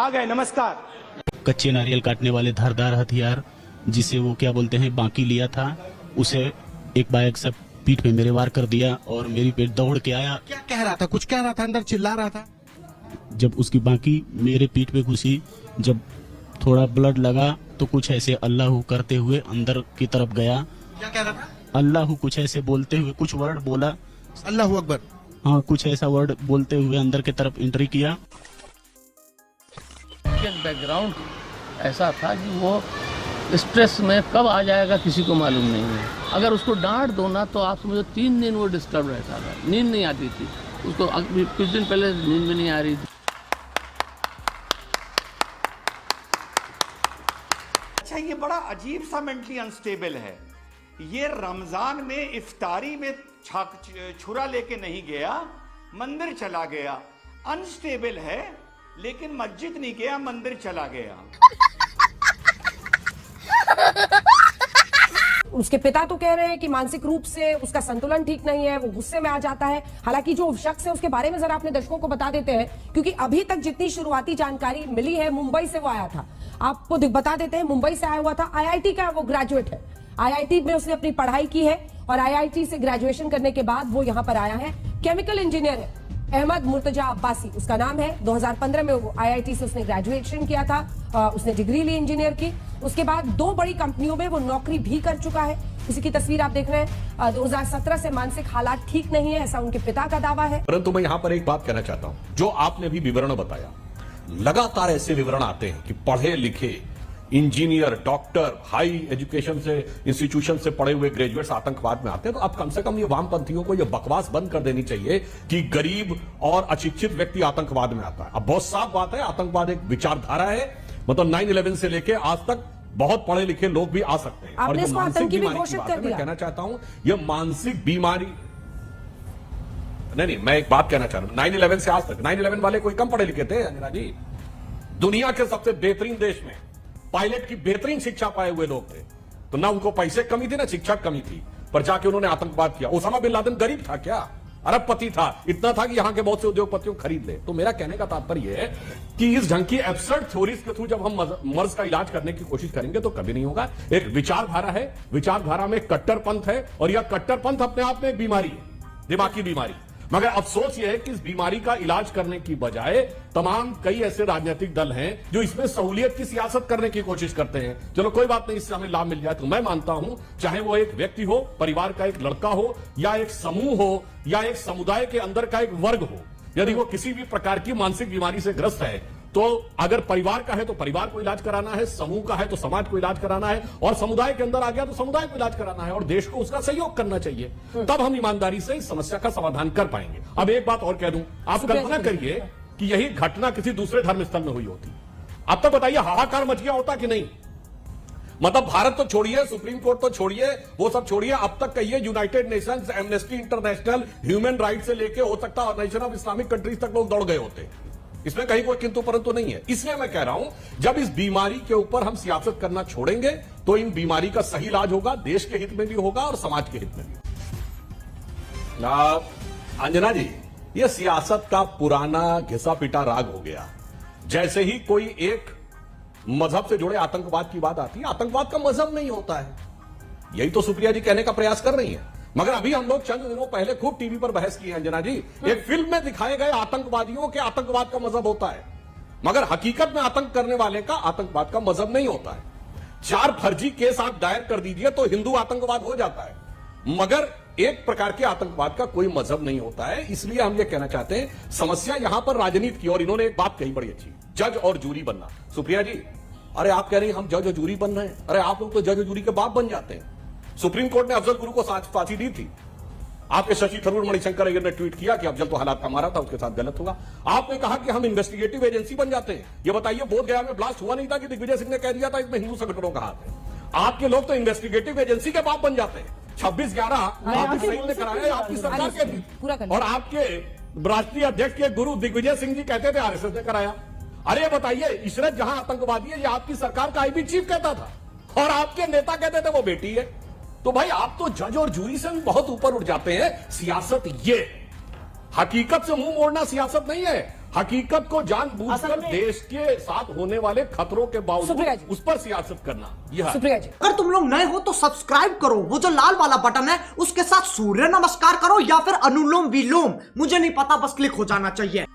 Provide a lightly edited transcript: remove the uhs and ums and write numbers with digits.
आ गए, नमस्कार। कच्चे नारियल काटने वाले धारदार हथियार, जिसे वो क्या बोलते हैं बाकी लिया था, उसे एक बाइक से पीठ पे मेरे वार कर दिया और मेरी पेट दौड़ के आया। क्या कह रहा था? कुछ कह रहा था, अंदर चिल्ला रहा था। जब उसकी बाकी मेरे पीठ पे घुसी, जब थोड़ा ब्लड लगा तो कुछ ऐसे अल्लाह करते हुए अंदर की तरफ गया। क्या कह रहा था? अल्लाह कुछ ऐसे बोलते हुए कुछ वर्ड बोला। अल्लाह अकबर। हाँ, कुछ ऐसा वर्ड बोलते हुए अंदर की तरफ एंट्री किया। बैकग्राउंड ऐसा था कि वो स्ट्रेस में कब आ जाएगा किसी को मालूम नहीं है। अगर उसको डांट दो ना तो आप समझो 3 दिन वो डिस्टर्ब रहता था, नींद नहीं आती थी उसको। कुछ दिन पहले नींद में नहीं आ रही थी। अच्छा, ये बड़ा अजीब सा मेंटली अनस्टेबल है। ये रमजान में इफ्तारी में छुरा लेके नहीं गया, मंदिर चला गया। अनस्टेबल है, लेकिन मस्जिद नहीं गया, मंदिर चला गया। उसके पिता तो कह रहे हैं कि मानसिक रूप से उसका संतुलन ठीक नहीं है, वो गुस्से में आ जाता है। हालांकि जो शख्स है उसके बारे में जरा अपने दर्शकों को बता देते हैं, क्योंकि अभी तक जितनी शुरुआती जानकारी मिली है, मुंबई से वो आया था। आपको बता देते हैं, मुंबई से आया हुआ था। आईआईटी का वो ग्रेजुएट है, आईआईटी में उसने अपनी पढ़ाई की है और आईआईटी से ग्रेजुएशन करने के बाद वो यहाँ पर आया है। केमिकल इंजीनियर है, अहमद मुर्तजा अब्बासी उसका नाम है। 2015 में वो आईआईटी से उसने ग्रेजुएशन किया था, उसने डिग्री ली इंजीनियर की। उसके बाद 2 बड़ी कंपनियों में वो नौकरी भी कर चुका है। इसी की तस्वीर आप देख रहे हैं। 2017 से मानसिक हालात ठीक नहीं है, ऐसा उनके पिता का दावा है। परंतु मैं यहां पर एक बात कहना चाहता हूं, जो आपने भी विवरण बताया, लगातार ऐसे विवरण आते हैं कि पढ़े लिखे इंजीनियर, डॉक्टर, हाई एजुकेशन से इंस्टीट्यूशन से पढ़े हुए ग्रेजुएट्स आतंकवाद में आते हैं। तो अब कम से कम ये वामपंथियों को ये बकवास बंद कर देनी चाहिए कि गरीब और अशिक्षित व्यक्ति आतंकवाद में आता है। अब बहुत साफ बात है, आतंकवाद एक विचारधारा है। मतलब 9/11 से लेके आज तक बहुत पढ़े लिखे लोग भी आ सकते हैं। और जो मानसिक बीमारी की बात है, मैं कहना चाहता हूं, यह मानसिक बीमारी नहीं, मैं एक बात कहना चाह रहा हूं। 9/11 से आज तक 9/11 वाले कोई कम पढ़े लिखे थे अंजना जी? दुनिया के सबसे बेहतरीन देश में पायलट की बेहतरीन शिक्षा पाए हुए लोग थे। तो ना उनको पैसे कमी थी ना शिक्षा कमी थी, पर जाके उन्होंने आतंकवाद किया। ओसामा बिन लादेन गरीब था क्या? अरबपति था, इतना था कि यहां के बहुत से उद्योगपतियों को खरीद ले। तो मेरा कहने का तात्पर्य है कि इस ढंग की एब्सर्ड थ्योरीज के थ्रू जब हम मर्ज का इलाज करने की कोशिश करेंगे तो कभी नहीं होगा। एक विचारधारा है, विचारधारा में कट्टरपंथ है, और यह कट्टरपंथ अपने आप में एक बीमारी है, दिमागी बीमारी। मगर अफसोस यह है कि इस बीमारी का इलाज करने की बजाय तमाम कई ऐसे राजनीतिक दल हैं जो इसमें सहूलियत की सियासत करने की कोशिश करते हैं। चलो कोई बात नहीं, इससे हमें लाभ मिल जाए। तो मैं मानता हूं, चाहे वो एक व्यक्ति हो, परिवार का एक लड़का हो, या एक समूह हो, या एक समुदाय के अंदर का एक वर्ग हो, यदि वो किसी भी प्रकार की मानसिक बीमारी से ग्रस्त है, तो अगर परिवार का है तो परिवार को इलाज कराना है, समूह का है तो समाज को इलाज कराना है, और समुदाय के अंदर आ गया तो समुदाय को इलाज कराना है, और देश को उसका सहयोग करना चाहिए। तब हम ईमानदारी से इस समस्या का समाधान कर पाएंगे। अब एक बात और कह दूं, आप कल्पना करिए कि यही घटना किसी दूसरे धर्म स्थल में हुई होती, अब तक बताइए हाहाकार मच गया होता कि नहीं? मतलब भारत तो छोड़िए, सुप्रीम कोर्ट तो छोड़िए, वो सब छोड़िए, अब तक कहिए United Nations, amnesty international, human right से लेके हो सकता है नेशन ऑफ इस्लामिक कंट्रीज तक लोग दौड़ गए होते। इसमें कहीं कोई किंतु परंतु नहीं है। इसलिए मैं कह रहा हूं, जब इस बीमारी के ऊपर हम सियासत करना छोड़ेंगे तो इन बीमारी का सही इलाज होगा, देश के हित में भी होगा और समाज के हित में भी। अंजना जी, यह सियासत का पुराना घिसा पिटा राग हो गया। जैसे ही कोई एक मजहब से जुड़े आतंकवाद की बात आती है, आतंकवाद का मजहब नहीं होता है। यही तो सुप्रिया जी कहने का प्रयास कर रही है। मगर अभी हम लोग चंद दिनों पहले खूब टीवी पर बहस की है अंजना जी। एक फिल्म में दिखाए गए आतंकवादियों के आतंकवाद का मजहब होता है, मगर हकीकत में आतंक करने वाले का आतंकवाद का मजहब नहीं होता है। 4 फर्जी केस आप दायर कर दीजिए तो हिंदू आतंकवाद हो जाता है, मगर एक प्रकार के आतंकवाद का कोई मजहब नहीं होता है। इसलिए हम ये कहना चाहते हैं, समस्या यहां पर राजनीति की। और इन्होंने एक बात कही बड़ी अच्छी, जज और जूरी बनना। सुप्रिया जी, अरे आप कह रहे हैं हम जज और जूरी बन रहे हैं, अरे आप लोग तो जज और जूरी के बाप बन जाते हैं। सुप्रीम कोर्ट ने अफजल गुरु को फांसी दी थी। आपके शशि थरूर, मणिशंकर अय्यर ने ट्वीट किया कि अफजल तो हालात का मारा था, उसके साथ गलत होगा। आपने कहा कि हम इन्वेस्टिगेटिव एजेंसी बन जाते हैं। ये बताइए, बोधगया में ब्लास्ट हुआ नहीं था कि दिग्विजय सिंह ने कह दिया था इसमें हिंदू संगठनों का हाथ है? आपके लोग तो इन्वेस्टिगेटिव एजेंसी के बाप बन जाते हैं। 26/11 आपकी सईद ने कराया, आपकी सरकार के भी, और आपके राष्ट्रीय अध्यक्ष के गुरु दिग्विजय सिंह जी कहते थे आरएसएस ने कराया। अरे बताइए, इशरत जहां आतंकवादी है, ये आपकी सरकार का आईबी चीफ कहता था, और आपके नेता कहते थे वो बेटी है। तो भाई आप तो जज और जूरी से भी बहुत ऊपर उठ जाते हैं। सियासत ये हकीकत से मुंह मोड़ना सियासत नहीं है। हकीकत को जानबूझकर असल में- देश के साथ होने वाले खतरों के सुप्रिया जी। बावजूद उस पर सियासत करना यह है। सुप्रिया जी, अगर तुम लोग नए हो तो सब्सक्राइब करो, वो जो लाल वाला बटन है उसके साथ सूर्य नमस्कार करो या फिर अनुलोम विलोम, मुझे नहीं पता, बस क्लिक हो जाना चाहिए।